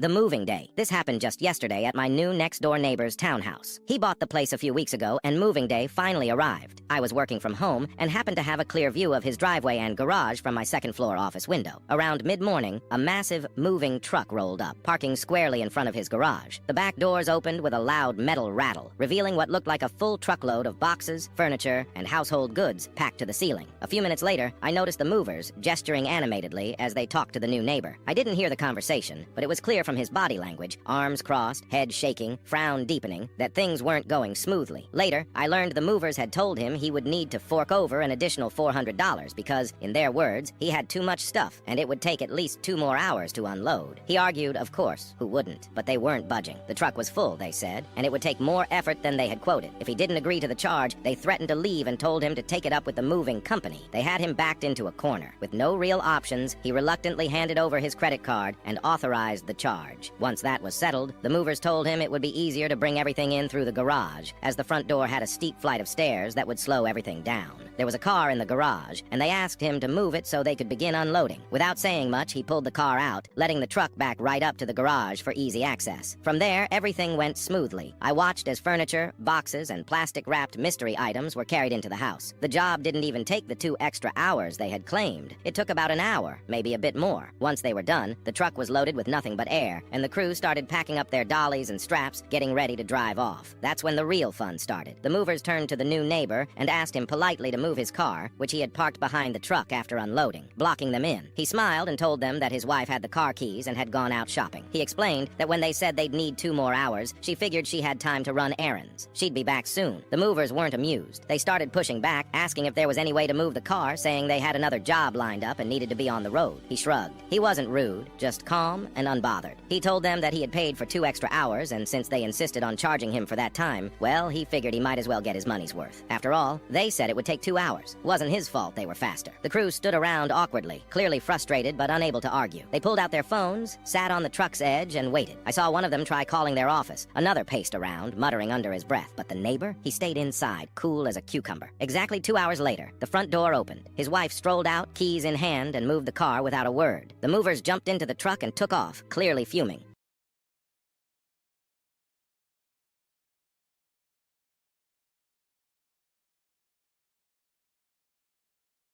The moving day. This happened just yesterday at my new next-door neighbor's townhouse. He bought the place a few weeks ago, and moving day finally arrived. I was working from home and happened to have a clear view of his driveway and garage from my second-floor office window. Around mid-morning, a massive moving truck rolled up, parking squarely in front of his garage. The back doors opened with a loud metal rattle, revealing what looked like a full truckload of boxes, furniture, and household goods packed to the ceiling. A few minutes later, I noticed the movers gesturing animatedly as they talked to the new neighbor. I didn't hear the conversation, but it was clear from his body language, arms crossed, head shaking, frown deepening, that things weren't going smoothly. Later, I learned the movers had told him he would need to fork over an additional $400 because, in their words, he had too much stuff and it would take at least 2 more hours to unload. He argued, of course, who wouldn't? But they weren't budging. The truck was full, they said, and it would take more effort than they had quoted. If he didn't agree to the charge, they threatened to leave and told him to take it up with the moving company. They had him backed into a corner. With no real options, he reluctantly handed over his credit card and authorized the charge. Once that was settled, the movers told him it would be easier to bring everything in through the garage, as the front door had a steep flight of stairs that would slow everything down. There was a car in the garage, and they asked him to move it so they could begin unloading. Without saying much, he pulled the car out, letting the truck back right up to the garage for easy access. From there, everything went smoothly. I watched as furniture, boxes, and plastic-wrapped mystery items were carried into the house. The job didn't even take the 2 extra hours they had claimed. It took about an hour, maybe a bit more. Once they were done, the truck was loaded with nothing but air, and the crew started packing up their dollies and straps, getting ready to drive off. That's when the real fun started. The movers turned to the new neighbor and asked him politely to move his car, which he had parked behind the truck after unloading, blocking them in. He smiled and told them that his wife had the car keys and had gone out shopping. He explained that when they said they'd need 2 more hours, she figured she had time to run errands. She'd be back soon. The movers weren't amused. They started pushing back, asking if there was any way to move the car, saying they had another job lined up and needed to be on the road. He shrugged. He wasn't rude, just calm and unbothered. He told them that he had paid for 2 extra hours, and since they insisted on charging him for that time, well, he figured he might as well get his money's worth. After all, they said it would take 2 hours. Wasn't his fault they were faster. The crew stood around awkwardly, clearly frustrated but unable to argue. They pulled out their phones, sat on the truck's edge, and waited. I saw one of them try calling their office. Another paced around, muttering under his breath. But the neighbor? He stayed inside, cool as a cucumber. Exactly 2 hours later, the front door opened. His wife strolled out, keys in hand, and moved the car without a word. The movers jumped into the truck and took off, clearly fuming.